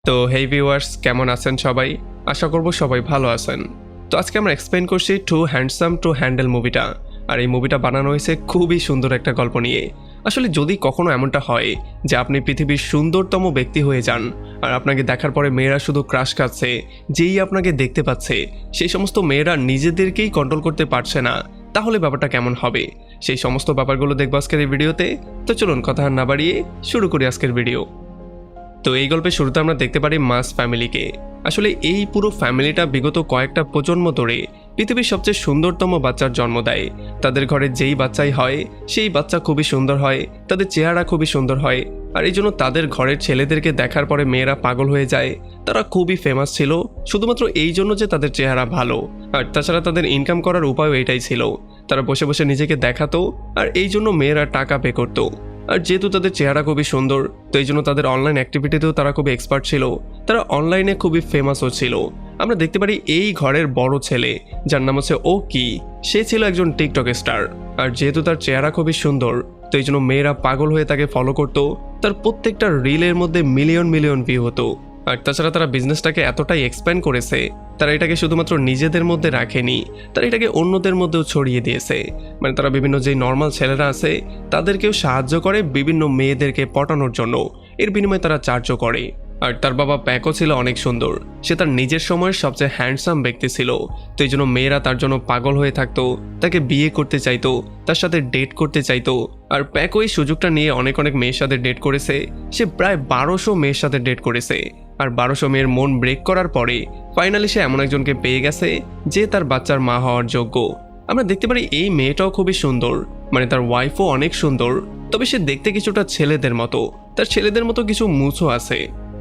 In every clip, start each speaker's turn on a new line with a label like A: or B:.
A: তো হেই ভিউয়ার্স, কেমন আছেন সবাই? আশা করব সবাই ভালো আছেন। তো আজকে আমরা এক্সপ্লেন করছি টু হ্যান্ডসাম টু হ্যান্ডেল মুভিটা। আর এই মুভিটা বানানো হয়েছে খুবই সুন্দর একটা গল্প নিয়ে। আসলে যদি কখনো এমনটা হয় যে আপনি পৃথিবীর সুন্দরতম ব্যক্তি হয়ে যান আর আপনাকে দেখার পরে মেয়েরা শুধু ক্রাশ খাচ্ছে, যেই আপনাকে দেখতে পাচ্ছে সেই সমস্ত মেয়েরা নিজেদেরকেই কন্ট্রোল করতে পারছে না, তাহলে ব্যাপারটা কেমন হবে? সেই সমস্ত ব্যাপারগুলো দেখবো আজকের এই ভিডিওতে। তো চলুন কথা না বাড়িয়ে শুরু করি আজকের ভিডিও। তো এই গল্পের শুরুতে আমরা দেখতে পারি মাস ফ্যামিলিকে। আসলে এই পুরো ফ্যামিলিটা বিগত কয়েকটা প্রজন্ম ধরে পৃথিবীর সবচেয়ে সুন্দরতম বাচ্চার জন্ম দেয়। তাদের ঘরে যেই বাচ্চাই হয় সেই বাচ্চা খুবই সুন্দর হয়, তাদের চেহারা খুবই সুন্দর হয়, আর এই জন্য তাদের ঘরের ছেলেদেরকে দেখার পরে মেয়েরা পাগল হয়ে যায়। তারা খুবই ফেমাস ছিল শুধুমাত্র এই জন্য যে তাদের চেহারা ভালো, আর তাছাড়া তাদের ইনকাম করার উপায়ও এটাই ছিল। তারা বসে বসে নিজেকে দেখাতো, আর এই জন্য মেয়েরা টাকা পে করতো। আর যেহেতু তাদের চেহারা খুবই সুন্দর, তো এই জন্য তাদের অনলাইন অ্যাক্টিভিটিতেও তারা খুবই এক্সপার্ট ছিল। তারা অনলাইনে খুবই ফেমাসও ছিল। আমরা দেখতে পারি এই ঘরের বড় ছেলে, যার নাম হচ্ছে ও কি, সে ছিল একজন টিকটক স্টার। আর যেহেতু তার চেহারা খুবই সুন্দর, তো এই জন্য মেয়েরা পাগল হয়ে তাকে ফলো করতো। তার প্রত্যেকটা রিলের মধ্যে মিলিয়ন মিলিয়ন ভিউ হতো। আর তাছাড়া তারা বিজনেসটাকে এতটাই এক্সপ্যান্ড করেছে, তারা এটাকে শুধুমাত্র নিজেদের মধ্যে রাখেনি, তারা এটাকে অন্যদের মধ্যেও ছড়িয়ে দিয়েছে। মানে তারা বিভিন্ন যে নর্মাল ছেলেরা আছে তাদেরকেও সাহায্য করে বিভিন্ন মেয়েদেরকে পটানোর জন্য। এর বিনিময়ে তারা চার্জও করে। আর তার বাবা প্যাকও ছিল অনেক সুন্দর, সে তার নিজের সময়ের সবচেয়ে হ্যান্ডসাম ব্যক্তি ছিল। তো এই জন্য মেয়েরা তার জন্য পাগল হয়ে থাকতো, তাকে বিয়ে করতে চাইতো, তার সাথে ডেট করতে চাইতো। আর প্যাকও এই সুযোগটা নিয়ে অনেক অনেক মেয়ের সাথে ডেট করেছে। সে প্রায় 1200 মেয়ের সাথে ডেট করেছে। আর 1200 মেয়ের মন ব্রেক করার পরে ফাইনালি সে এমন একজনকে পেয়ে গেছে যে তার বাচ্চার মা হওয়ার যোগ্য। আমরা দেখতে পারি এই মেয়েটাও খুবই সুন্দর, মানে তার ওয়াইফও অনেক সুন্দর, তবে সে দেখতে কিছুটা ছেলেদের মতো, তার ছেলেদের মতো কিছু মুছও আছে।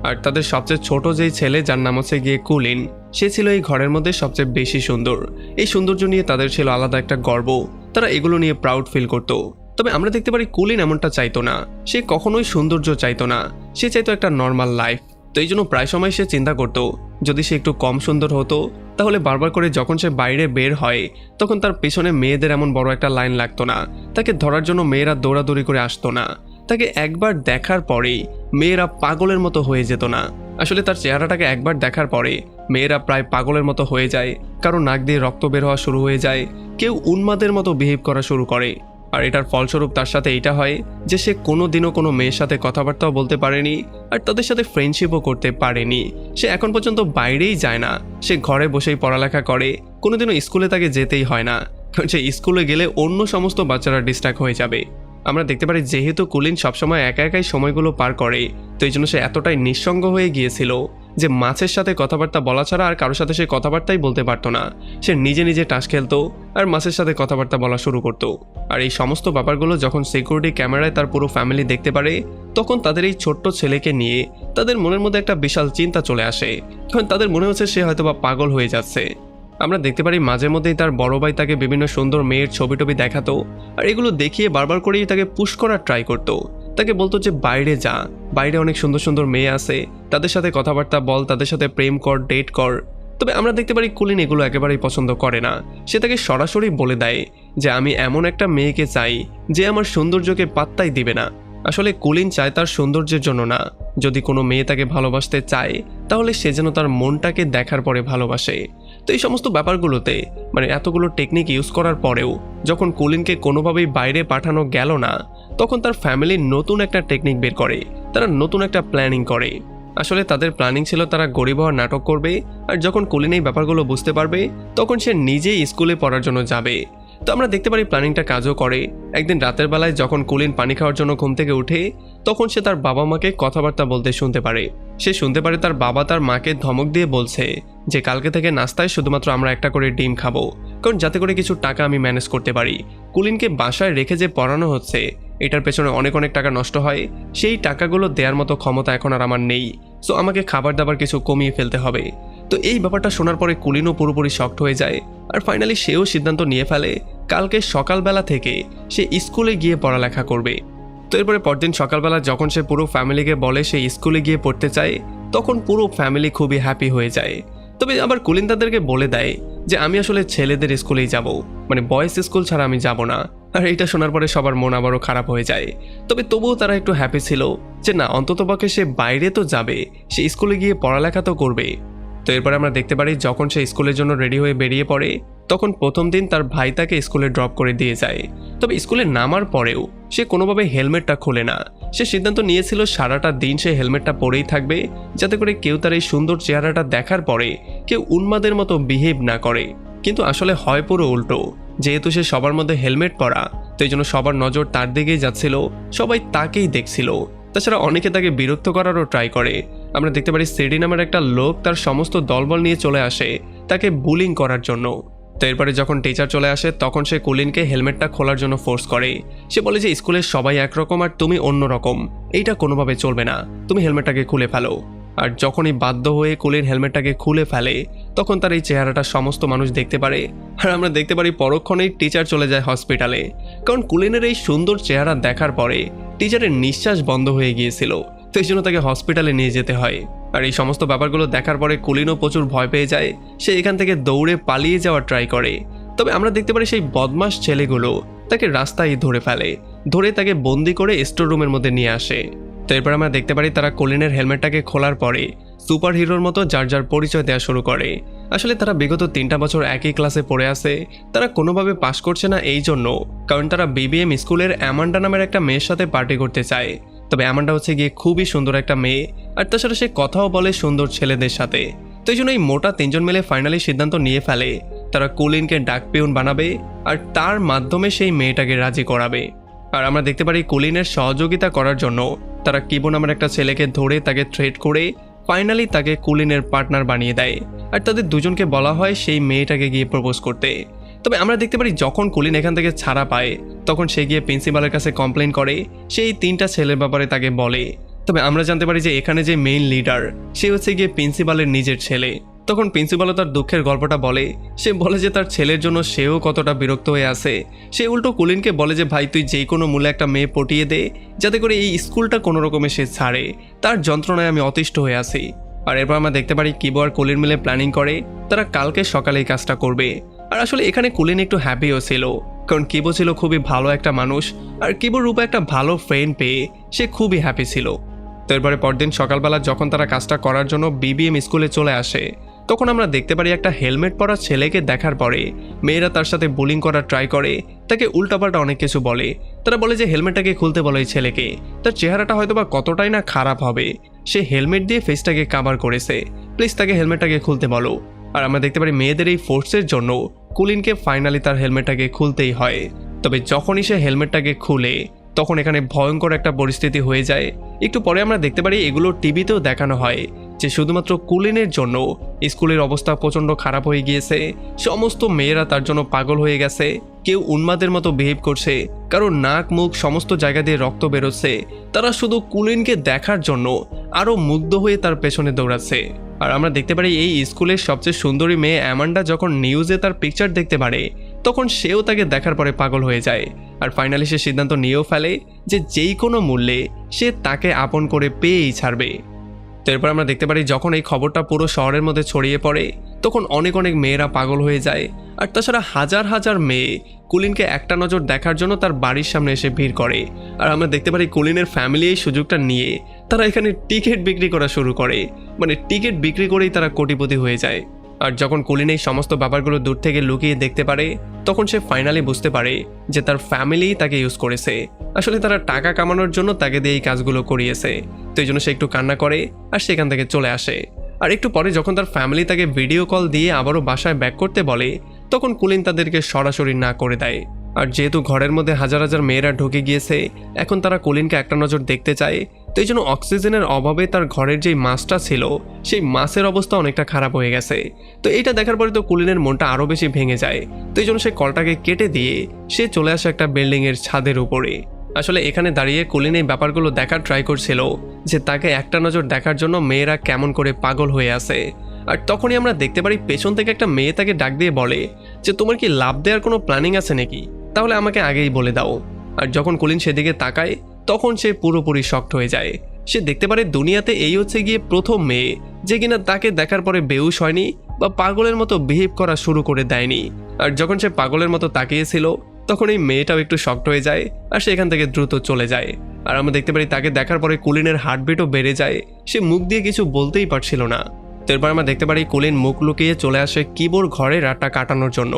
A: আর তাদের সবচেয়ে ছোট যেই ছেলে, যার নাম হচ্ছে গিয়ে কুলিন, সে ছিল এই ঘরের মধ্যে সবচেয়ে বেশি সুন্দর। এই সৌন্দর্য নিয়ে তাদের ছিল আলাদা একটা গর্ব, তারা এগুলো নিয়ে প্রাউড ফিল করতো। তবে আমরা দেখতে পারি কুলিন এমনটা চাইতো না, সে কখনোই সৌন্দর্য চাইতো না, সে চাইতো একটা নর্মাল লাইফ। তো এই জন্য প্রায় সময় সে চিন্তা করতো যদি সে একটু কম সুন্দর হতো, তাহলে বারবার করে যখন সে বাইরে বের হয় তখন তার পেছনে মেয়েদের এমন বড় একটা লাইন লাগতো না, তাকে ধরার জন্য মেয়েরা দৌড়াদৌড়ি করে আসতো না, তাকে একবার দেখার পরেই মেয়েরা পাগলের মতো হয়ে যেত না। আসলে তার চেহারাটাকে একবার দেখার পরে মেয়েরা প্রায় পাগলের মতো হয়ে যায়, কারো নাক দিয়ে রক্ত বের হওয়া শুরু হয়ে যায়, কেউ উন্মাদের মতো বিহেভ করা শুরু করে। আর এটার ফলস্বরূপ তার সাথে এটা হয় যে সে কোনোদিনও কোনো মেয়ের সাথে কথাবার্তাও বলতে পারেনি, আর তাদের সাথে ফ্রেন্ডশিপও করতে পারেনি। সে এখন পর্যন্ত বাইরেই যায় না, সে ঘরে বসেই পড়ালেখা করে, কোনোদিনও স্কুলে তাকে যেতেই হয় না, কারণ সে স্কুলে গেলে অন্য সমস্ত বাচ্চারা ডিস্ট্র্যাক্ট হয়ে যাবে। আমরা দেখতে পারি যেহেতু কুলিন সবসময় একা একাই সময়গুলো পার করে, তো এই জন্য সে এতটাই নিঃসঙ্গ হয়ে গিয়েছিল যে মাছের সাথে কথাবার্তা বলা ছাড়া আর কারোর সাথে সে কথাবার্তাই বলতে পারতো না। সে নিজে নিজে টাস খেলতো আর মাছের সাথে কথাবার্তা বলা শুরু করতো। আর এই সমস্ত ব্যাপারগুলো যখন সিকিউরিটি ক্যামেরায় তার পুরো ফ্যামিলি দেখতে পারে, তখন তাদের এই ছোট্ট ছেলেকে নিয়ে তাদের মনের মধ্যে একটা বিশাল চিন্তা চলে আসে, কারণ তাদের মনে হচ্ছে সে হয়তো বা পাগল হয়ে যাচ্ছে। আমরা দেখতে পারি মাঝে মধ্যেই তার বড় ভাই তাকে বিভিন্ন সুন্দর মেয়ের ছবি টবি দেখাতো, আর এগুলো দেখিয়ে বারবার করেই তাকে পুশ করার ট্রাই করতো। তাকে বলতো যে বাইরে যা, বাইরে অনেক সুন্দর সুন্দর মেয়ে আছে, তাদের সাথে কথাবার্তা বল, তাদের সাথে প্রেম কর, ডেট কর। তবে আমরা দেখতে পারি কুলিন এগুলো একেবারেই পছন্দ করে না। সে তাকে সরাসরি বলে দেয় যে আমি এমন একটা মেয়েকে চাই যে আমার সৌন্দর্যকে পাত্তাই দিবে না। আসলে কুলিন চায় তার সৌন্দর্যের জন্য না, যদি কোনো মেয়ে তাকে ভালোবাসতে চায় তাহলে সে যেন তার মনটাকে দেখার পরে ভালোবাসে। তো এই সমস্ত ব্যাপারগুলোতে মানে এতগুলো টেকনিক ইউজ করার পরেও যখন কুলিনকে কোনোভাবেই বাইরে পাঠানো গেল না, তখন তার ফ্যামিলি নতুন একটা টেকনিক বের করে, তারা নতুন একটা প্ল্যানিং করে। আসলে তাদের প্ল্যানিং ছিল তারা গরিব হওয়ার নাটক করবে, আর যখন কুলিন এই ব্যাপারগুলো বুঝতে পারবে তখন সে নিজেই স্কুলে পড়ার জন্য যাবে। তো আমরা দেখতে পারি প্ল্যানিংটা কাজও করে। একদিন রাতের বেলায় যখন কুলিন পানি খাওয়ার জন্য ঘুম থেকে উঠে, তখন সে তার বাবা মাকে কথাবার্তা বলতে শুনতে পারে। সে শুনতে পারে তার বাবা তার মাকে ধমক দিয়ে বলছে যে কালকে থেকে নাস্তায় শুধুমাত্র আমরা একটা করে ডিম খাবো, কারণ যাতে করে কিছু টাকা আমি ম্যানেজ করতে পারি। কুলিনকে বাসায় রেখে যে পড়ানো হচ্ছে এটার পেছনে অনেক অনেক টাকা নষ্ট হয়, সেই টাকাগুলো দেওয়ার মতো ক্ষমতা এখন আর আমার নেই, সো আমাকে খাবার দাবার কিছু কমিয়ে ফেলতে হবে। তো এই ব্যাপারটা শোনার পরে কুলিনও পুরোপুরি শকড হয়ে যায়, আর ফাইনালি সেও সিদ্ধান্ত নিয়ে ফেলে কালকে সকালবেলা থেকে সে স্কুলে গিয়ে পড়ালেখা করবে। তো এরপরে পরদিন সকালবেলা যখন সে পুরো ফ্যামিলিকে বলে সে স্কুলে গিয়ে পড়তে চায়, তখন পুরো ফ্যামিলি খুবই হ্যাপি হয়ে যায়। তবে আবার কুলিন তাদেরকে বলে দেয় যে আমি আসলে ছেলেদের স্কুলেই যাব, মানে বয়েজ স্কুল ছাড়া আমি যাব না। আর এটা শোনার পরে সবার মন আবারও খারাপ হয়ে যায়। তবে তবুও তারা একটু হ্যাপি ছিল যে না, অন্ততপক্ষে সে বাইরে তো যাবে, সে স্কুলে গিয়ে পড়ালেখা তো করবে। তো এরপরে আমরা দেখতে পারি যখন সে স্কুলের জন্য রেডি হয়ে বেরিয়ে পড়ে, তখন প্রথম দিন তার ভাই তাকে স্কুলে ড্রপ করে দিয়ে যায়। তবে স্কুলে নামার পরেও সে কোনোভাবে হেলমেটটা খোলে না। সে সিদ্ধান্ত নিয়েছিল সারাটা দিন সে হেলমেটটা পরেই থাকবে, যাতে করে কেউ তার এই সুন্দর চেহারাটা দেখার পরে কেউ উন্মাদের মতো বিহেভ না করে। কিন্তু আসলে হয় পুরো উল্টো। যেহেতু সে সবার মধ্যে হেলমেট পরা, তো এই জন্য সবার নজর তার দিকেই যাচ্ছিল, সবাই তাকেই দেখছিল। তাছাড়া অনেকে তাকে বিরক্ত করারও ট্রাই করে। আমরা দেখতে পারি সেডি নামের একটা লোক তার সমস্ত দলবল নিয়ে চলে আসে তাকে বুলিং করার জন্য। তো এরপরে যখন টিচার চলে আসে, তখন সে কুলিনকে হেলমেটটা খোলার জন্য ফোর্স করে। সে বলে যে স্কুলের সবাই একরকম আর তুমি অন্যরকম, এইটা কোনোভাবে চলবে না, তুমি হেলমেটটাকে খুলে ফেলো। আর যখনই বাধ্য হয়ে কুলিন হেলমেটটাকে খুলে ফেলে, তখন তার এই চেহারাটা সমস্ত মানুষ দেখতে পারে। আর আমরা দেখতে পারি পরক্ষণেই টিচার চলে যায় হসপিটালে, কারণ কুলিনের এই সুন্দর চেহারা দেখার পরে টিচারের নিঃশ্বাস বন্ধ হয়ে গিয়েছিল। তো এই জন্য তাকে হসপিটালে নিয়ে যেতে হয়। আর এই সমস্ত ব্যাপারগুলো দেখার পরে কুলিনও প্রচুর ভয় পেয়ে যায়। সে এখান থেকে দৌড়ে পালিয়ে যাওয়ার ট্রাই করে। তবে আমরা দেখতে পারি সেই বদমাশ ছেলেগুলো তাকে রাস্তায় ধরে ফেলে, ধরে তাকে বন্দি করে স্টোর রুমের মধ্যে নিয়ে আসে। তো এরপর আমরা দেখতে পারি তারা কুলিনের হেলমেটটাকে খোলার পরে সুপার হিরোর মতো যার যার পরিচয় দেওয়া শুরু করে। আসলে তারা বিগত 3টা বছর একই ক্লাসে পড়ে আছে, তারা কোনোভাবে পাশ করছে না এই জন্য কারণ তারা বিবিএম স্কুলের অ্যামান্ডা নামের একটা মেয়ের সাথে পার্টি করতে চায়। তবে অ্যামান্ডা হচ্ছে গিয়ে খুবই সুন্দর একটা মেয়ে, আর তাছাড়া সে কথাও বলে সুন্দর ছেলেদের সাথে। তো এই জন্য এই মোটা 3জন মিলে ফাইনালি সিদ্ধান্ত নিয়ে ফেলে তারা কুলিনকে ডাক পিউন বানাবে আর তার মাধ্যমে সেই মেয়েটাকে রাজি করাবে। আর আমরা দেখতে পারি কুলিনের সহযোগিতা করার জন্য তারা কিবো নামের একটা ছেলেকে ধরে তাকে থ্রেট করে ফাইনালি তাকে কুলিনের পার্টনার বানিয়ে দেয়। আর তাদের দুজনকে বলা হয় সেই মেয়েটাকে গিয়ে প্রপোজ করতে। তবে আমরা দেখতে পারি যখন কুলিন এখান থেকে ছাড়া পায়, তখন সে গিয়ে প্রিন্সিপালের কাছে কমপ্লেন করে, সেই 3টা ছেলের ব্যাপারে তাকে বলে। তবে আমরা জানতে পারি যে এখানে যে মেইন লিডার সে হচ্ছে গিয়ে প্রিন্সিপালের নিজের ছেলে। তখন প্রিন্সিপালও তার দুঃখের গল্পটা বলে। সে বলে যে তার ছেলের জন্য সেও কতটা বিরক্ত হয়ে আছে। সে উল্টো কুলিনকে বলে যে ভাই তুই যেই কোনো মূল্যে একটা মেয়ে পটিয়ে দে, যাতে করে এই স্কুলটা কোনো রকমে সে ছাড়ে, তার যন্ত্রণায় আমি অতিষ্ঠ হয়ে আছি। আর এরপর আমরা দেখতে পারি কিবো আর কুলিন মিলে প্ল্যানিং করে তারা কালকে সকালে এই কাজটা করবে। আর আসলে এখানে কুলিন একটু হ্যাপিও ছিল, কারণ কিবো ছিল খুবই ভালো একটা মানুষ, আর কিবোর রূপে একটা ভালো ফ্রেন্ড পেয়ে সে খুবই হ্যাপি ছিল। তো এরপরে পরদিন সকালবেলা যখন তারা কাজটা করার জন্য বিবিএম স্কুলে চলে আসে, তখন আমরা দেখতে পারি একটা হেলমেট পরা ছেলেকে দেখার পরে মেয়েরা তার সাথে বুলিং করার ট্রাই করে, তাকে উল্টাপাল্টা অনেক কিছু বলে। তারা বলে যে হেলমেটটাকে খুলতে বলে এই ছেলেকে, তার চেহারাটা হয়তো বা কতটাই না খারাপ হবে, সে হেলমেট দিয়ে ফেসটাকে কাভার করেছে, প্লিজ তাকে হেলমেটটাকে খুলতে বলো। আর আমরা দেখতে পারি মেয়েদের এই ফোর্সের জন্য কুলিনকে ফাইনালি তার হেলমেটটাকে খুলতেই হয়। তবে যখনই সে হেলমেটটাকে খুলে, তখন এখানে ভয়ঙ্কর একটা পরিস্থিতি হয়ে যায়। একটু পরে আমরা দেখতে পারি এগুলো টিভিতেও দেখানো হয় যে শুধুমাত্র কুলিনের জন্য স্কুলের অবস্থা প্রচণ্ড খারাপ হয়ে গিয়েছে, সমস্ত মেয়েরা তার জন্য পাগল হয়ে গেছে, কেউ উন্মাদের মতো বিহেভ করছে, কারণ নাক মুখ সমস্ত জায়গা দিয়ে রক্ত বেরোচ্ছে, তারা শুধু কুলিনকে দেখার জন্য আরও মুগ্ধ হয়ে তার পেছনে দৌড়াচ্ছে। আর আমরা দেখতে পারি এই স্কুলের সবচেয়ে সুন্দরী মেয়ে অ্যামান্ডা যখন নিউজে তার পিকচার দেখতে পারে, তখন সেও তাকে দেখার পরে পাগল হয়ে যায়। আর ফাইনালি সে সিদ্ধান্ত নিয়েও ফেলে যে যেই কোনো মূল্যে সে তাকে আপন করে পেয়েই ছাড়বে। তো এরপর আমরা দেখতে পারি যখন এই খবরটা পুরো শহরের মধ্যে ছড়িয়ে পড়ে, তখন অনেক অনেক মেয়েরা পাগল হয়ে যায়। আর তাছাড়া হাজার হাজার মেয়ে কুলিনকে একটা নজর দেখার জন্য তার বাড়ির সামনে এসে ভিড় করে। আর আমরা দেখতে পারি কুলিনের ফ্যামিলি এই সুযোগটা নিয়ে তারা এখানে টিকিট বিক্রি করা শুরু করে, মানে টিকিট বিক্রি করেই তারা কোটিপতি হয়ে যায়। আর যখন কুলিন এই সমস্ত ব্যাপারগুলো দূর থেকে লুকিয়ে দেখতে পারে, তখন সে ফাইনালি বুঝতে পারে যে তার ফ্যামিলি তাকে ইউজ করেছে, আসলে তারা টাকা কামানোর জন্য তাকে দিয়ে এই কাজগুলো করিয়েছে। তো এই জন্য সে একটু কান্না করে আর সেখান থেকে চলে আসে। আর একটু পরে যখন তার ফ্যামিলি তাকে ভিডিও কল দিয়ে আবারও বাসায় ব্যাক করতে বলে, তখন কুলিন তাদেরকে সরাসরি না করে দেয়। আর যেহেতু ঘরের মধ্যে হাজার হাজার মেয়েরা ঢুকে গিয়েছে, এখন তারা কুলিনকে একটা নজর দেখতে চায়। তো এই জন্য অক্সিজেনের অভাবে তার ঘরের যেই মাছটা ছিল, সেই মাছের অবস্থা অনেকটা খারাপ হয়ে গেছে। তো এটা দেখার পরে তো কুলিনের মনটা আরও বেশি ভেঙে যায়। তো এই জন্য সে কলটাকে কেটে দিয়ে সে চলে আসে একটা বিল্ডিংয়ের ছাদের উপরে। আসলে এখানে দাঁড়িয়ে কুলিন এই ব্যাপারগুলো দেখার ট্রাই করছিল যে তাকে একটা নজর দেখার জন্য মেয়েরা কেমন করে পাগল হয়ে আছে। আর তখনই আমরা দেখতে পারি পেছন থেকে একটা মেয়ে তাকে ডাক দিয়ে বলে যে তোমার কি লাভ দেওয়ার কোনো প্ল্যানিং আছে নাকি, তাহলে আমাকে আগেই বলে দাও। আর যখন কুলিন সেদিকে তাকায়, তখন সে পুরোপুরি শকড হয়ে যায়। সে দেখতে পারে দুনিয়াতে এই হচ্ছে গিয়ে প্রথম মেয়ে যে কিনা তাকে দেখার পরে বেহুশ হয়নি বা পাগলের মতো বিহেভ করা শুরু করে দেয়নি। আর যখন সে পাগলের মতো তাকিয়েছিল, তখন এই মেয়েটাও একটু শক্ট হয়ে যায় আর সে এখান থেকে দ্রুত চলে যায়। আর আমরা দেখতে পারি তাকে দেখার পরে কুলিনের হার্টবিটও বেড়ে যায়, সে মুখ দিয়ে কিছু বলতেই পারছিল না। তারপর আমরা দেখতে পারি কুলিন মুখ লুকিয়ে চলে আসে কিবোর ঘরে রাতটা কাটানোর জন্য।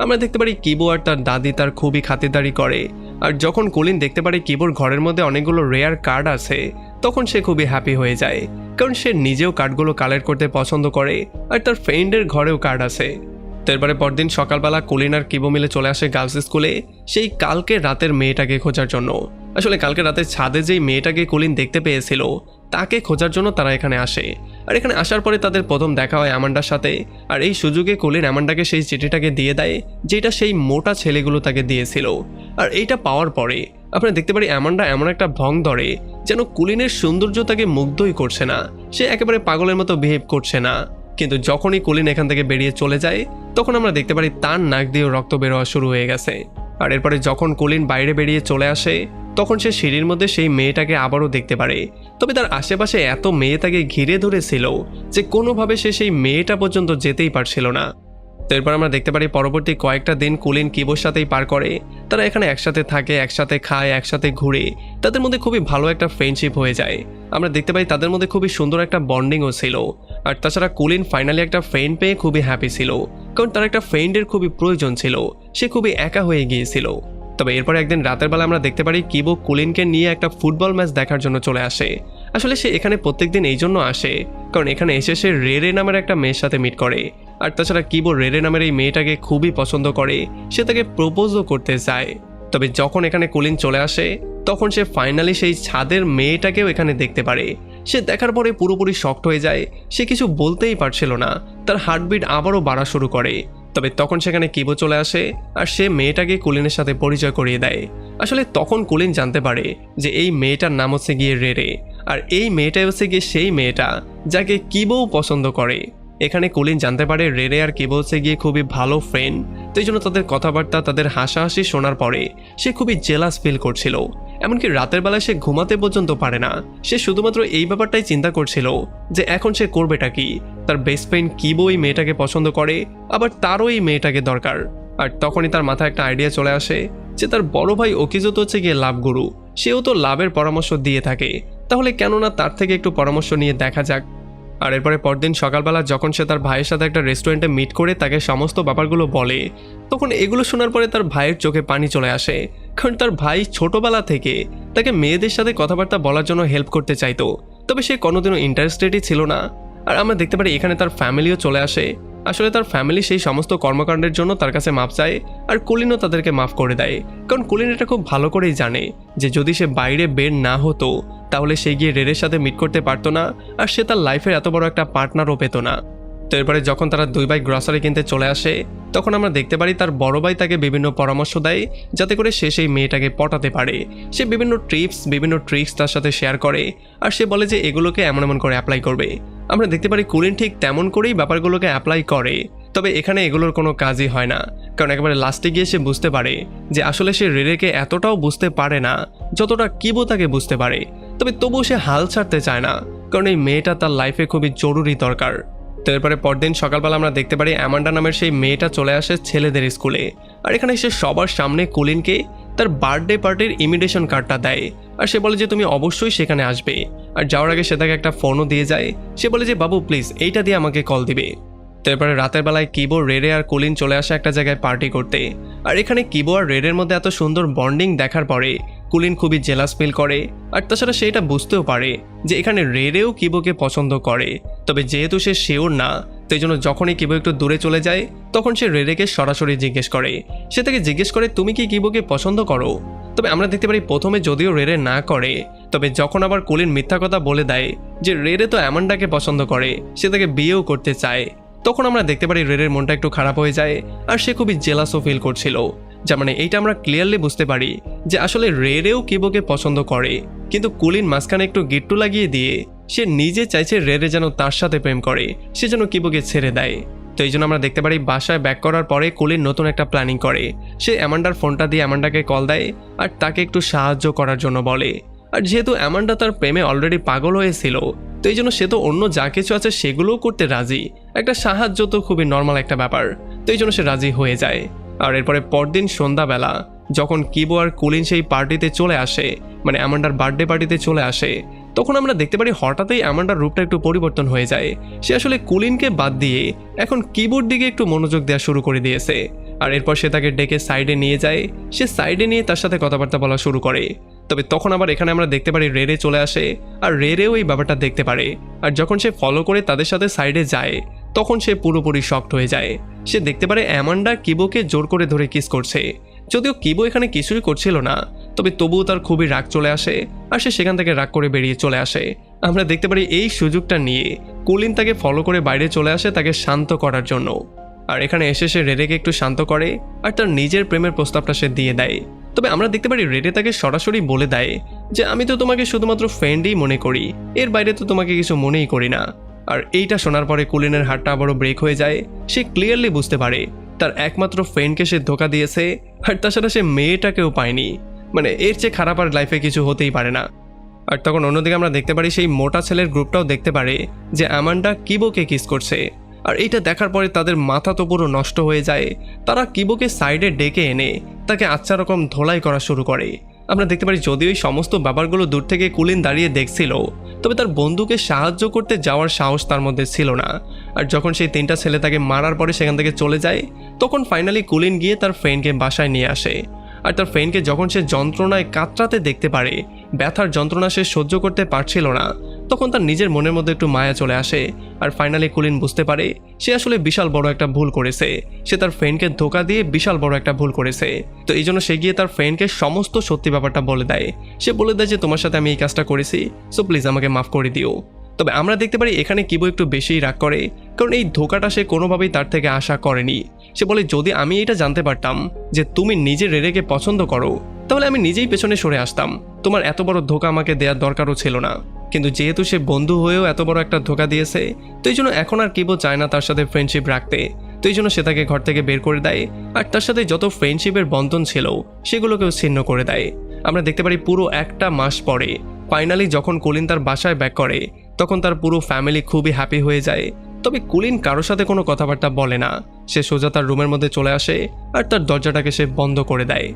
A: আমরা দেখতে পারি কিবো আর তার দাদি তার খুবই খাতিরদারি করে। আর যখন কুলিন দেখতে পারে কিবোর ঘরের মধ্যে অনেকগুলো রেয়ার কার্ড আছে, তখন সে খুবই হ্যাপি হয়ে যায়, কারণ সে নিজেও কার্ডগুলো কালেক্ট করতে পছন্দ করে আর তার ফ্রেন্ডের ঘরেও কার্ড আছে। তারপরে পরদিন সকালবেলা কুলিন আর কিবো মিলে চলে আসে গার্লস স্কুলে সেই কালকে রাতের মেয়েটাকে খোঁজার জন্য। আসলে কালকে রাতে ছাদে যেই মেয়েটাকে কুলিন দেখতে পেয়েছিল তাকে খোঁজার জন্য তারা এখানে আসে। আর এখানে আসার পরে তাদের প্রথম দেখা হয় অ্যামান্ডার সাথে। আর এই সুযোগে কুলিন অ্যামান্ডাকে সেই চিঠিটাকে দিয়ে দেয় যেটা সেই মোটা ছেলেগুলো তাকে দিয়েছিল। আর এইটা পাওয়ার পরে আপনারা দেখতে পারি অ্যামান্ডা এমন একটা ভং ধরে যেন কুলিনের সৌন্দর্য তাকে মুগ্ধই করছে না, সে একেবারে পাগলের মতো বিহেভ করছে না। কিন্তু যখনই কুলিন এখান থেকে বেরিয়ে চলে যায় তখন আমরা দেখতে পারি তার নাক দিয়েও রক্ত বেরোয়া শুরু হয়ে গেছে। আর এরপরে যখন কুলিন বাইরে বেরিয়ে চলে আসে তখন সে সিঁড়ির মধ্যে সেই মেয়েটাকে আবারও দেখতে পারে। তবে তার আশেপাশে এত মেয়ে তাকে ঘিরে ধরেছিল যে কোনোভাবে সে সেই মেয়েটা পর্যন্ত যেতেই পারছিল না। তো এরপর আমরা দেখতে পারি পরবর্তী কয়েকটা দিন কুলিন কিবোর সাথেই পার করে। তারা এখানে একসাথে থাকে, একসাথে খায়, একসাথে ঘুরে, তাদের মধ্যে খুবই ভালো একটা ফ্রেন্ডশিপ হয়ে যায়। আমরা দেখতে পাই তাদের মধ্যে খুবই সুন্দর একটা বন্ডিংও ছিল। আর তাছাড়া কুলিন ফাইনালি একটা ফ্রেন্ড পেয়ে খুবই হ্যাপি ছিল, কারণ তার একটা ফ্রেন্ডের খুবই প্রয়োজন ছিল, সে খুবই একা হয়ে গিয়েছিল। তবে এরপর একদিন রাতের বেলা আমরা দেখতে পারি কিবো কুলিনকে নিয়ে একটা ফুটবল ম্যাচ দেখার জন্য চলে আসে। আসলে সে এখানে প্রত্যেকদিন এই জন্য আসে কারণ এখানে এসে সে রেরে নামের একটা মেয়ের সাথে মিট করে। আর তাছাড়া কিবো রেরে নামের এই মেয়েটাকে খুবই পছন্দ করে, সে তাকে প্রপোজও করতে চায়। তবে যখন এখানে কুলিন চলে আসে তখন সে ফাইনালি সেই ছাদের মেয়েটাকেও এখানে দেখতে পারে। সে দেখার পরে পুরোপুরি শক্ট হয়ে যায়, সে কিছু বলতেই পারছিল না, তার হার্টবিট আবারও বাড়া শুরু করে। তবে তখন সেখানে কিবো চলে আসে আর সে মেয়েটাকে কুলিনের সাথে পরিচয় করিয়ে দেয়। আসলে তখন কুলিন জানতে পারে যে এই মেয়েটার নাম হচ্ছে গিয়ে রেরে, আর এই মেয়েটাই হচ্ছে গিয়ে সেই মেয়েটা যাকে কিবোও পছন্দ করে। এখানে কুলিন জানতে পারে রেরে আর কিবো হচ্ছে গিয়ে খুবই ভালো ফ্রেন্ড, তো এই জন্য তাদের কথাবার্তা, তাদের হাসাহাসি শোনার পরে সে খুবই জেলাস ফিল করছিল। এমনকি রাতের বেলায় সে ঘুমাতে পর্যন্ত পারে না, সে শুধুমাত্র এই ব্যাপারটাই চিন্তা করছিল যে এখন সে করবেটা কি। তার বেস্ট ফ্রেন্ড কিবো এই মেয়েটাকে পছন্দ করে, আবার তারও এই মেয়েটাকে দরকার। আর তখনই তার মাথায় একটা আইডিয়া চলে আসে যে তার বড় ভাই ওকিজো তো হচ্ছে গিয়ে লাভ গুরু, সেও তো লাভের পরামর্শ দিয়ে থাকে, তাহলে কেননা তার থেকে একটু পরামর্শ নিয়ে দেখা যাক। আর এরপরে পরদিন সকালবেলা যখন সে তার ভাইয়ের সাথে একটা রেস্টুরেন্টে মিট করে তাকে সমস্ত ব্যাপারগুলো বলে, তখন এগুলো শোনার পরে তার ভাইয়ের চোখে পানি চলে আসে, কারণ তার ভাই ছোটবেলা থেকে তাকে মেয়েদের সাথে কথাবার্তা বলার জন্য হেল্প করতে চাইতো, তবে সে কোনোদিনও ইন্টারেস্টেডই ছিল না। আর আমরা দেখতে পারি এখানে তার ফ্যামিলিও চলে আসে। আসলে তার ফ্যামিলি সেই সমস্ত কর্মকাণ্ডের জন্য তার কাছে মাপ চায়, আর কুলিনও তাদেরকে মাফ করে দেয়, কারণ কুলিন এটা খুব ভালো করেই জানে যে যদি সে বাইরে বের না হতো তাহলে সে গিয়ে রেরের সাথে মিট করতে পারতো না, আর সে তার লাইফের এত বড় একটা পার্টনারও পেত না। তো এরপরে যখন তারা দুই ভাই গ্রসারি কিনতে চলে আসে তখন আমরা দেখতে পারি তার বড় ভাই তাকে বিভিন্ন পরামর্শ দেয় যাতে করে সে সেই মেয়েটাকে পটাতে পারে। সে বিভিন্ন টিপস, বিভিন্ন ট্রিক্স তার সাথে শেয়ার করে, আর সে বলে যে এগুলোকে এমন এমন করে অ্যাপ্লাই করবে। আমরা দেখতে পারি কুলিন ঠিক তেমন করেই ব্যাপারগুলোকে অ্যাপ্লাই করে, তবে এখানে এগুলোর কোনো কাজই হয় না, কারণ একেবারে লাস্টে গিয়ে সে বুঝতে পারে যে আসলে সে রেরেকে এতটাও বুঝতে পারে না যতটা কিবো তাকে বুঝতে পারে। তবে তবুও সে হাল ছাড়তে চায় না, কারণ এই মেয়েটা তার লাইফে খুবই জরুরি দরকার। তো এরপরে পরদিন সকালবেলা আমরা দেখতে পারি অ্যামান্ডা নামের সেই মেয়েটা চলে আসে ছেলেদের স্কুলে, আর এখানে সে সবার সামনে কুলিনকে তার বার্থডে পার্টির ইমিটেশন কার্ডটা দেয়, আর সে বলে যে তুমি অবশ্যই সেখানে আসবে। আর যাওয়ার আগে সে তাকে একটা ফোনও দিয়ে যায়, সে বলে যে বাবু প্লিজ এইটা দিয়ে আমাকে কল দিবে। তারপরে রাতের বেলায় কিবো, রেরে আর কুলিন চলে আসে একটা জায়গায় পার্টি করতে। আর এখানে কিবো আর রেরের মধ্যে এত সুন্দর বন্ডিং দেখার পরে কুলিন খুবই জেলাস ফিল করে, আর তাছাড়া সে এটা বুঝতেও পারে যে এখানে রেরেও কিবোকে পছন্দ করে। তবে যেহেতু সে শিওর না, তাই জন্য যখনই কিবো একটু দূরে চলে যায় তখন সে রেরেকে সরাসরি জিজ্ঞেস করে, সে তাকে জিজ্ঞেস করে তুমি কি কিবোকে পছন্দ করো। তবে আমরা দেখতে পারি প্রথমে যদিও রেরে না করে, তবে যখন আবার কুলিন মিথ্যা কথা বলে দেয় যে রেরে তো অ্যামান্ডাকে পছন্দ করে, সে তাকে বিয়েও করতে চায়, তখন আমরা দেখতে পারি রেরের মনটা একটু খারাপ হয়ে যায়, আর সে খুবই জেলাসও ফিল করছিল। যা মানে এইটা আমরা ক্লিয়ারলি বুঝতে পারি যে আসলে রেরেও কিবোকে পছন্দ করে, কিন্তু কুলিন মাঝখানে একটু গিট্টু লাগিয়ে দিয়ে সে নিজে চাইছে রেরে যেন তার সাথে প্রেম করে, সে যেন কিবোকে ছেড়ে দেয়। তো এই জন্য আমরা দেখতে পারি বাসায় ব্যাক করার পরে কুলিন নতুন একটা প্ল্যানিং করে, সে অ্যামান্ডার ফোনটা দিয়ে অ্যামান্ডাকে কল দেয় আর তাকে একটু সাহায্য করার জন্য বলে। আর যেহেতু অ্যামান্ডা তার প্রেমে অলরেডি পাগল হয়েছিল, তো এই জন্য সে তো অন্য যা কিছু আছে সেগুলোও করতে রাজি, একটা সাহায্য তো খুবই নর্মাল একটা ব্যাপার, তো এই জন্য সে রাজি হয়ে যায়। আর এরপরে পরদিন সন্ধ্যাবেলা যখন কিবো আর কুলিন সেই পার্টিতে চলে আসে, মানে অ্যামান্ডার বার্থডে পার্টিতে চলে আসে, তখন আমরা দেখতে পারি হঠাৎই অ্যামান্ডার রূপটা একটু পরিবর্তন হয়ে যায়। সে আসলে কুলিনকে বাদ দিয়ে এখন কিবোর দিকে একটু মনোযোগ দেওয়া শুরু করে দিয়েছে। আর এরপর সে তাকে ডেকে সাইডে নিয়ে যায়। সে সাইডে নিয়ে তার সাথে কথাবার্তা বলা শুরু করে। তবে তখন আবার এখানে আমরা দেখতে পারি রেরে চলে আসে, আর রেরেও এই ব্যাপারটা দেখতে পারে। আর যখন সে ফলো করে তাদের সাথে সাইডে যায়, তখন সে পুরোপুরি শকড হয়ে যায়। সে দেখতে পারে অ্যামান্ডা কিবোকে জোর করে ধরে কিস করছে। যদিও কিবো এখানে কিছুই করছিল না, তবে তবুও তার খুবই রাগ চলে আসে, আর সে সেখান থেকে রাগ করে বেরিয়ে চলে আসে। আমরা দেখতে পারি এই সুযোগটা নিয়ে কুলিন তাকে ফলো করে বাইরে চলে আসে তাকে শান্ত করার জন্য। আর এখানে এসে সে রেরেকে একটু শান্ত করে, আর তার নিজের প্রেমের প্রস্তাবটা সে দিয়ে দেয়। তবে আমরা দেখতে পারি রেরে তাকে সরাসরি বলে দেয় যে আমি তো তোমাকে শুধুমাত্র ফ্রেন্ডই মনে করি, এর বাইরে তো তোমাকে কিছু মনেই করি না। আর এইটা শোনার পরে কুলিনের হাতটা আবারও ব্রেক হয়ে যায়। সে ক্লিয়ারলি বুঝতে পারে তার একমাত্র ফ্রেন্ডকে সে ধোকা দিয়েছে, আর তাছাড়া সে মেয়েটাকেও পায়নি। মানে এর চেয়ে খারাপ আর লাইফে কিছু হতেই পারে না। আর তখন অন্যদিকে আমরা দেখতে পারি সেই মোটা ছেলের গ্রুপটাও দেখতে পারে যে অ্যামান্ডা কিবোকে কিস করছে। আর এইটা দেখার পরে তাদের মাথা তো পুরো নষ্ট হয়ে যায়। তারা কিবোকে সাইডে ডেকে এনে তাকে আচ্ছা রকম ধোলাই করা শুরু করে। আমরা দেখতে পারি যদিও এই সমস্ত ব্যাপারগুলো দূর থেকে কুলিন দাঁড়িয়ে দেখছিল, তবে তার বন্ধুকে সাহায্য করতে যাওয়ার সাহস তার মধ্যে ছিল না। আর যখন সেই তিনটা ছেলে তাকে মারার পরে সেখান থেকে চলে যায়, তখন ফাইনালি কুলিন গিয়ে তার ফ্রেন্ডকে বাসায় নিয়ে আসে। আর তার ফ্রেন্ডকে যখন সে যন্ত্রণায় কাতরাতে দেখতে পারে, ব্যথার যন্ত্রণা সে সহ্য করতে পারছিল না, তখন তার নিজের মনের মধ্যে একটু মায়া চলে আসে। আর ফাইনালি কুলিন বুঝতে পারে সে আসলে বিশাল বড় একটা ভুল করেছে। সে তার ফ্রেন্ডকে ধোকা দিয়ে বিশাল বড় একটা ভুল করেছে। তো এই জন্য সে গিয়ে তার ফ্রেন্ডকে সমস্ত সত্যি ব্যাপারটা বলে দেয়। সে বলে দেয় যে তোমার সাথে আমি এই কাজটা করেছি, সো প্লিজ আমাকে মাফ করে দিও। তবে আমরা দেখতে পারি এখানে কিবো একটু বেশিই রাগ করে, কারণ এই ধোকাটা সে কোনোভাবেই তার থেকে আশা করেনি। সে বলে যদি আমি এটা জানতে পারতাম যে তুমি নিজে রেরেকে পছন্দ করো, তাহলে আমি নিজেই পেছনে সরে আসতাম। তোমার এত বড় ধোকা আমাকে দেওয়ার দরকারও ছিল না। কিন্তু যেহেতু সে বন্ধু হয়েও এত বড় একটা ধোকা দিয়েছে, তো এই জন্য এখন আর কিবো চায় না তার সাথে ফ্রেন্ডশিপ রাখতে। তো এই জন্য সে তাকে ঘর থেকে বের করে দেয়, আর তার সাথে যত ফ্রেন্ডশিপের বন্ধন ছিল সেগুলোকেও ছিন্ন করে দেয়। আমরা দেখতে পারি পুরো একটা মাস পরে ফাইনালি যখন কুলিন তার বাসায় ব্যাক করে, তখন তার পুরো ফ্যামিলি খুবই হ্যাপি হয়ে যায়। তবে কুলিন কারোর সাথে কোনো কথাবার্তা বলে না। সে সোজা তার রুমের মধ্যে চলে আসে, আর তার দরজাটাকে সে বন্ধ করে দেয়।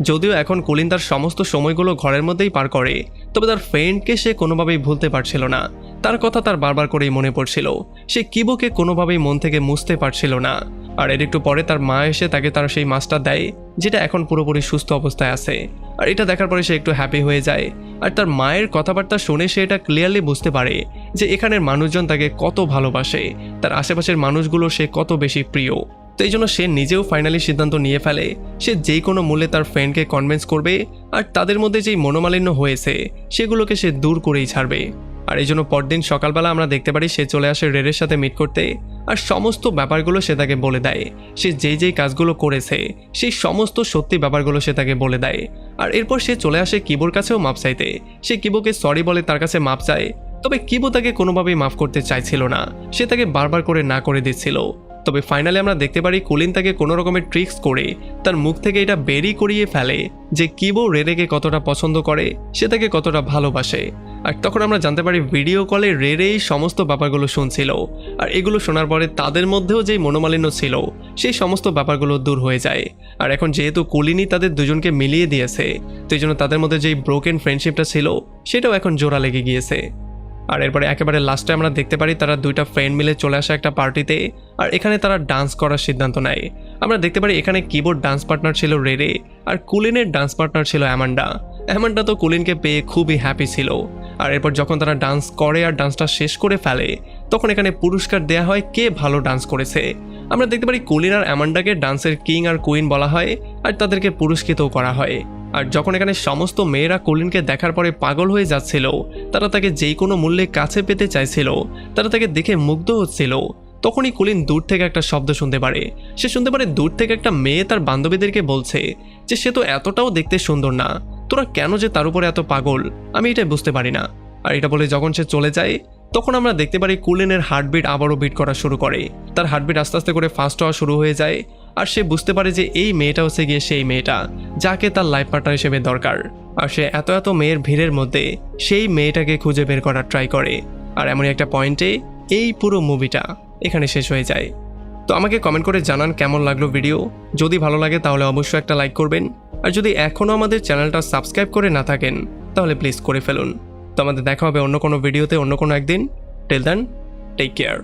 A: যদিও এখন কুলিন তার সমস্ত সময়গুলো ঘরের মধ্যেই পার করে, তবে তার ফ্রেন্ডকে সে কোনোভাবেই ভুলতে পারছিল না। তার কথা তার বারবার করেই মনে পড়ছিল। সে কিবোকে কোনোভাবেই মন থেকে মুছতে পারছিল না। আর এর একটু পরে তার মা এসে তাকে তার সেই মাছটা দেয়, যেটা এখন পুরোপুরি সুস্থ অবস্থায় আছে। আর এটা দেখার পরে সে একটু হ্যাপি হয়ে যায়। আর তার মায়ের কথাবার্তা শুনে সে এটা ক্লিয়ারলি বুঝতে পারে যে এখানের মানুষজন তাকে কত ভালোবাসে, তার আশেপাশের মানুষগুলো সে কত বেশি প্রিয়। তো এই জন্য সে নিজেও ফাইনালি সিদ্ধান্ত নিয়ে ফেলে সে যেই কোনো মূল্যে তার ফ্রেন্ডকে কনভিন্স করবে, আর তাদের মধ্যে যেই মনোমালিন্য হয়েছে সেগুলোকে সে দূর করেই ছাড়বে। আর এই জন্য পরদিন সকালবেলা আমরা দেখতে পারি সে চলে আসে রেরের সাথে মিট করতে, আর সমস্ত ব্যাপারগুলো সে তাকে বলে দেয়। সে যেই কাজগুলো করেছে সেই সমস্ত সত্যি ব্যাপারগুলো সে তাকে বলে দেয়। আর এরপর সে চলে আসে কিবোর কাছেও মাপ চাইতে। সে কিবোকে সরি বলে তার কাছে মাপ চায়, তবে কিবো তাকে কোনোভাবেই মাফ করতে চাইছিল না। সে তাকে বারবার করে না করে দিচ্ছিল। তবে ফাইনালি আমরা দেখতে পারি কুলিন তাকে কোনো রকমের ট্রিক্স করে তার মুখ থেকে এটা বেরিয়ে করিয়ে ফেলে যে কিবো রেরেকে কতটা পছন্দ করে, সে তাকে কতটা ভালোবাসে। আর তখন আমরা জানতে পারি ভিডিও কলে রেরে এই সমস্ত ব্যাপারগুলো শুনছিল। আর এগুলো শোনার পরে তাদের মধ্যেও যেই মনোমালিন্য ছিল সেই সমস্ত ব্যাপারগুলো দূর হয়ে যায়। আর এখন যেহেতু কুলিনই তাদের দুজনকে মিলিয়ে দিয়েছে, তো এই জন্য তাদের মধ্যে যেই ব্রোকেন ফ্রেন্ডশিপটা ছিল সেটাও এখন জোড়া লেগে গিয়েছে। আর এরপরে একেবারে লাস্টে আমরা দেখতে পারি তারা দুইটা ফ্রেন্ড মিলে চলে আসে একটা পার্টিতে, আর এখানে তারা ডান্স করার সিদ্ধান্ত নেয়। আমরা দেখতে পারি এখানে কিবোর্ড ডান্স পার্টনার ছিল রেরে, আর কুলিনের ডান্স পার্টনার ছিল অ্যামান্ডা। অ্যামান্ডা তো কুলিনকে পেয়ে খুবই হ্যাপি ছিল। আর এরপর যখন তারা ডান্স করে আর ডান্সটা শেষ করে ফেলে, তখন এখানে পুরস্কার দেয়া হয় কে ভালো ডান্স করেছে। আমরা দেখতে পারি কুলিন আর অ্যামান্ডাকে ডান্সের কিং আর কুইন বলা হয়, আর তাদেরকে পুরস্কৃতও করা হয়। আর যখন এখানে সমস্ত মেয়েরা কুলিনকে দেখার পরে পাগল হয়ে যাচ্ছিল, তারা তাকে যেই কোনো মূল্যে কাছে পেতে চাইছিল, তারা তাকে দেখে মুগ্ধ হচ্ছিল, তখনই কুলিন দূর থেকে একটা শব্দ শুনতে পারে। সে শুনতে পারে দূর থেকে একটা মেয়ে তার বান্ধবীদেরকে বলছে যে সে তো এতটাও দেখতে সুন্দর না, তোরা কেন যে তার উপরে এত পাগল আমি এটাই বুঝতে পারি না। আর এটা বলে যখন সে চলে যায়, তখন আমরা দেখতে পারি কুলিনের হার্টবিট আবারও বিট করা শুরু করে। তার হার্টবিট আস্তে আস্তে করে ফাস্ট হওয়া শুরু হয়ে যায়। আর সে বুঝতে পারে যে এই মেয়েটা হচ্ছে গিয়ে সেই মেয়েটা যাকে তার লাইফ পার্টনার হিসেবে দরকার। আর সে এত মেয়ের ভিড়ের মধ্যে সেই মেয়েটাকে খুঁজে বের করার ট্রাই করে। আর এমনই একটা পয়েন্টে এই পুরো মুভিটা এখানে শেষ হয়ে যায়। তো আমাকে কমেন্ট করে জানান কেমন লাগলো ভিডিও। যদি ভালো লাগে তাহলে অবশ্যই একটা লাইক করবেন, আর যদি এখনও আমাদের চ্যানেলটা সাবস্ক্রাইব করে না থাকেন তাহলে প্লিজ করে ফেলুন। তো আমাদের দেখা হবে অন্য কোনো ভিডিওতে অন্য কোনো একদিন। Till then, take care.